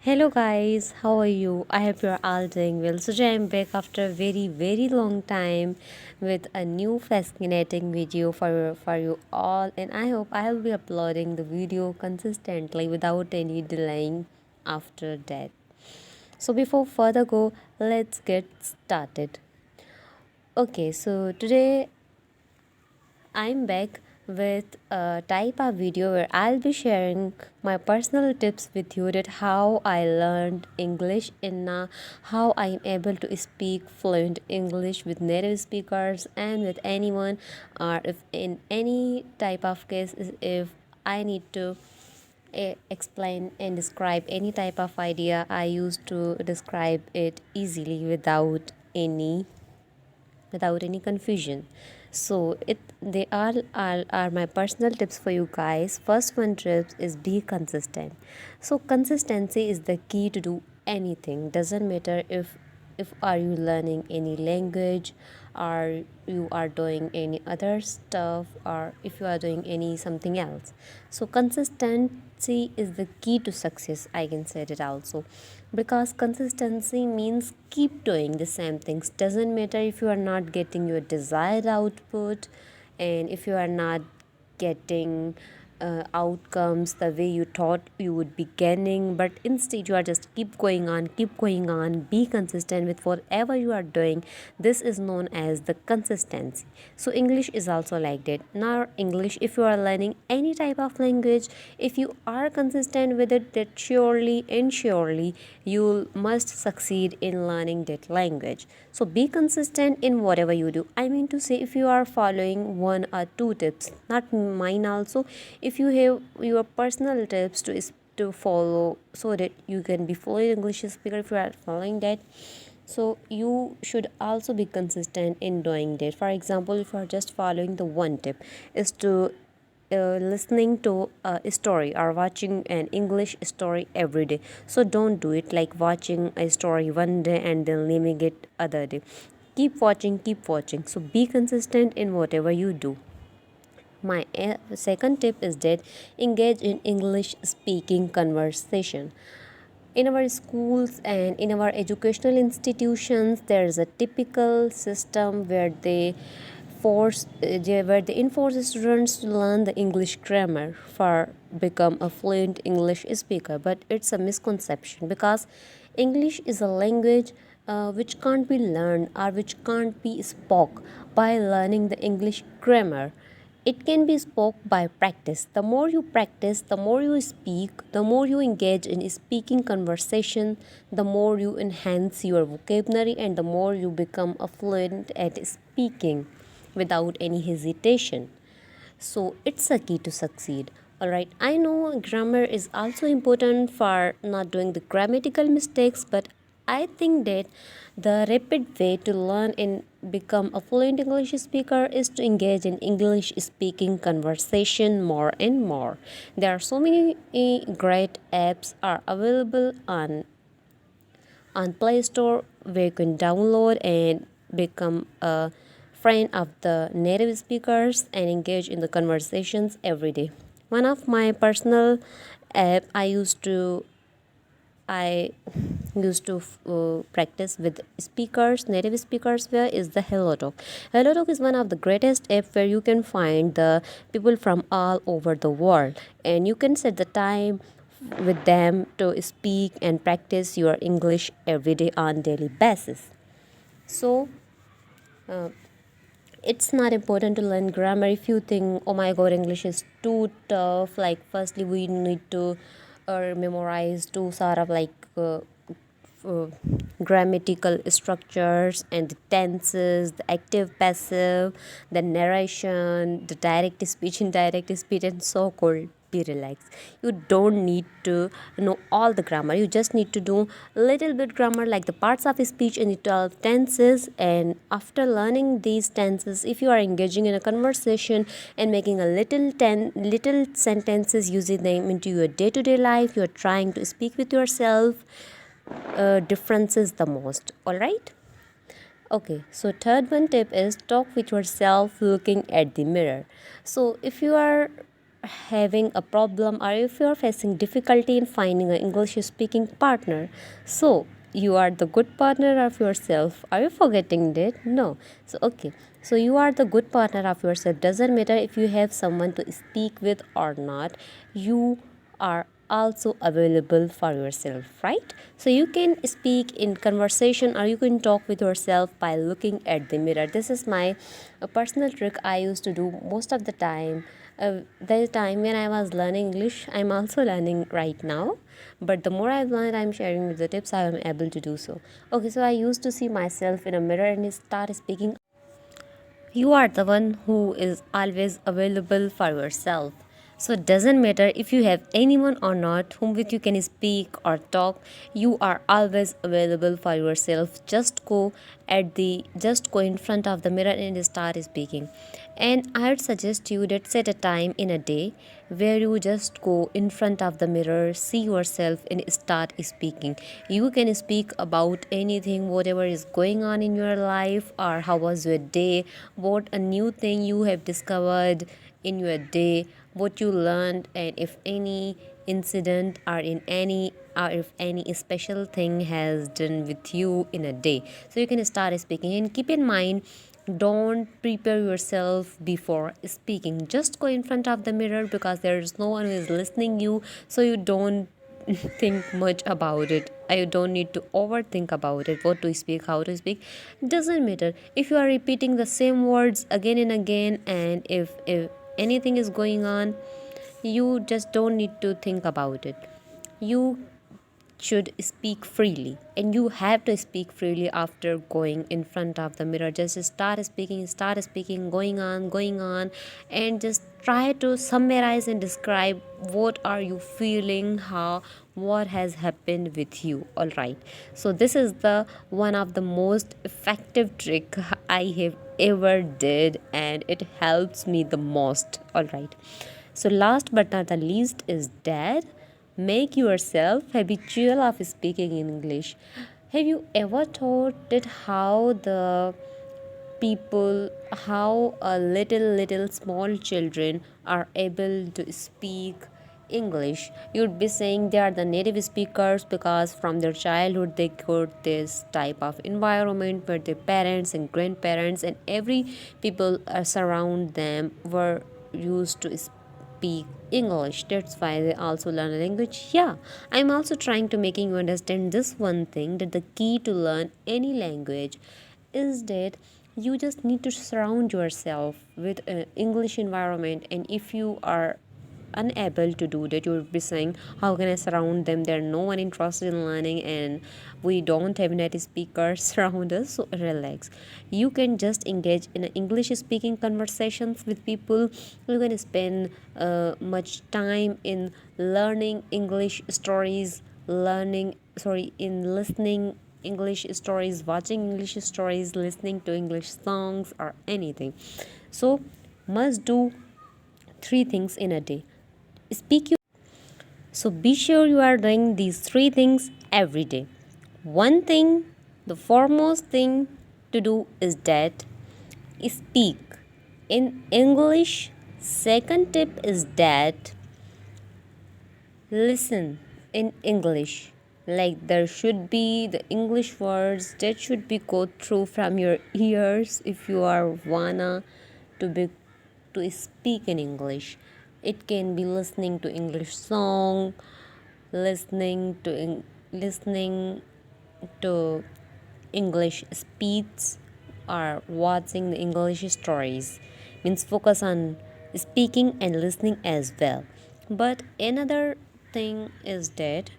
Hello guys, how are you? I hope you're all doing well. So today I'm back after a very long time with a new fascinating video for you all, and I hope I'll be uploading the video consistently without any delaying after that. So before further go, let's get started. Okay, so today I'm back with a type of video where I'll be sharing my personal tips with you that how I learned English in how I'm able to speak fluent English with native speakers and with anyone, or if in any type of case if I need to explain and describe any type of idea, I used to describe it easily without any confusion. So are my personal tips for you guys. First one tips is be consistent. So consistency is the key to do anything. Doesn't matter if are you learning any language, or you are doing any other stuff, or if you are doing any something else. So consistency is the key to success, I can say it also, because consistency means keep doing the same things. Doesn't matter if you are not getting your desired output, and if you are not getting outcomes the way you thought you would be getting, but instead you are just keep going on, be consistent with whatever you are doing. This is known as the consistency. So English is also like that. Now English, if you are learning any type of language, if you are consistent with it, that surely you must succeed in learning that language. So be consistent in whatever you do. I mean to say, if you are following one or two tips, not mine also, if you have your personal tips to follow so that you can be fluent English speaker, if you are following that, so you should also be consistent in doing that. For example, if you are just following the one tip is to listening to a story or watching an English story every day, so don't do it like watching a story one day and then leaving it other day. Keep watching, so be consistent in whatever you do. My second tip is that engage in English speaking conversation. In our schools and in our educational institutions, there is a typical system where they enforce students to learn the English grammar for become a fluent English speaker. But it's a misconception, because English is a language which can't be learned or which can't be spoke by learning the English grammar. It can be spoke by practice. The more you practice, the more you speak, the more you engage in speaking conversation, the more you enhance your vocabulary, and the more you become a fluent at speaking without any hesitation. So it's a key to succeed. All right, I know grammar is also important for not doing the grammatical mistakes, but I think that the rapid way to learn and become a fluent English speaker is to engage in English speaking conversation more and more. There are so many great apps are available on Play Store where you can download and become a friend of the native speakers and engage in the conversations every day. One of my personal app I used to practice with speakers, native speakers, where is the HelloTalk. HelloTalk is one of the greatest app where you can find the people from all over the world, and you can set the time with them to speak and practice your English every day on daily basis. So it's not important to learn grammar. If you think, oh my god, English is too tough, like firstly we need to memorize two sort of like uh, grammatical structures and the tenses, the active passive, the narration, the direct speech, indirect speech, and so called. Be relaxed. You don't need to know all the grammar. You just need to do little bit grammar, like the parts of speech and the 12 tenses. And after learning these tenses, if you are engaging in a conversation and making a little sentences, using them into your day-to-day life, you are trying to speak with yourself, differences the most. All right. Okay, so third one tip is talk with yourself looking at the mirror. So if you are having a problem or if you're facing difficulty in finding an English speaking partner, so you are the good partner of yourself. Are you forgetting that? No. So okay, so you are the good partner of yourself. Doesn't matter if you have someone to speak with or not, you are also available for yourself, right? So you can speak in conversation or you can talk with yourself by looking at the mirror. This is my personal trick I used to do most of the time. The time when I was learning English, I'm also learning right now, but the more I've learned, I'm sharing with the tips I am able to do so. Okay, so I used to see myself in a mirror and start speaking. You are the one who is always available for yourself. So it doesn't matter if you have anyone or not whom with you can speak or talk, you are always available for yourself. Just go in front of the mirror and start speaking. And I'd suggest you that set a time in a day where you just go in front of the mirror, see yourself and start speaking. You can speak about anything, whatever is going on in your life, or how was your day, what a new thing you have discovered in your day, what you learned, and if any incident or if any special thing has done with you in a day. So you can start speaking and keep in mind, don't prepare yourself before speaking. Just go in front of the mirror because there is no one who is listening you, so you don't think much about it. I don't need to overthink about it, what to speak, how to speak. Doesn't matter if you are repeating the same words again and again, and if anything is going on, you just don't need to think about it. You should speak freely, and you have to speak freely after going in front of the mirror. Just start speaking, going on, and just try to summarize and describe what are you feeling, how, what has happened with you. All right, so this is the one of the most effective trick I have ever did, and it helps me the most. All right, so last but not the least is that make yourself habitual of speaking in English. Have you ever thought that how a little small children are able to speak English? You'd be saying they are the native speakers because from their childhood they got this type of environment where their parents and grandparents and every people surround them were used to speak English. That's why they also learn a language. Yeah, I'm also trying to making you understand this one thing, that the key to learn any language is that you just need to surround yourself with an English environment. And if you are unable to do that, you'll be saying, how can I surround them? There's no one interested in learning and we don't have native speakers around us. So relax, you can just engage in English speaking conversations with people. You can spend much time in learning English stories, in listening English stories, watching English stories, listening to English songs, or anything. So must do three things in a day. Speak you. So be sure you are doing these three things every day. One thing, the foremost thing to do is that speak in English. Second tip is that listen in English. Like there should be the English words that should be go through from your ears if you are wanna to be to speak in English. It can be listening to English song, listening to English speech, or watching the English stories. Means focus on speaking and listening as well. But another thing is that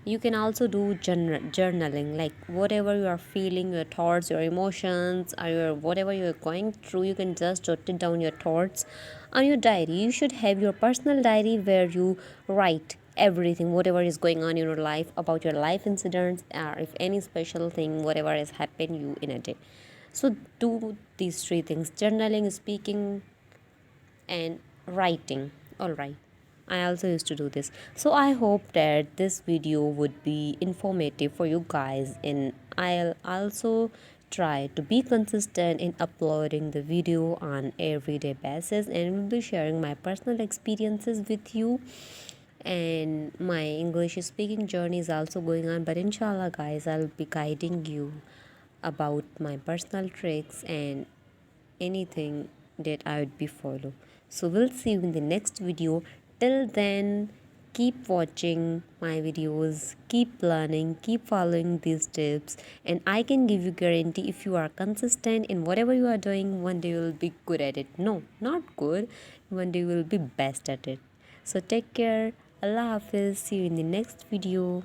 you can also do journaling, like whatever you are feeling, your thoughts, your emotions, or whatever you are going through, you can just jot it down your thoughts on your diary. You should have your personal diary where you write everything, whatever is going on in your life, about your life incidents, or if any special thing, whatever has happened you in a day. So do these three things: journaling, speaking, and writing. All right, I also used to do this. So I hope that this video would be informative for you guys, and I'll also try to be consistent in uploading the video on everyday basis, and will be sharing my personal experiences with you. And my English speaking journey is also going on, but inshallah guys, I'll be guiding you about my personal tricks and anything that I would be follow. So we'll see you in the next video. Till then, keep watching my videos, keep learning, keep following these tips, and I can give you guarantee, if you are consistent in whatever you are doing, one day you will be good at it. No, not good, one day you will be best at it. So take care. Allah Hafiz. See you in the next video.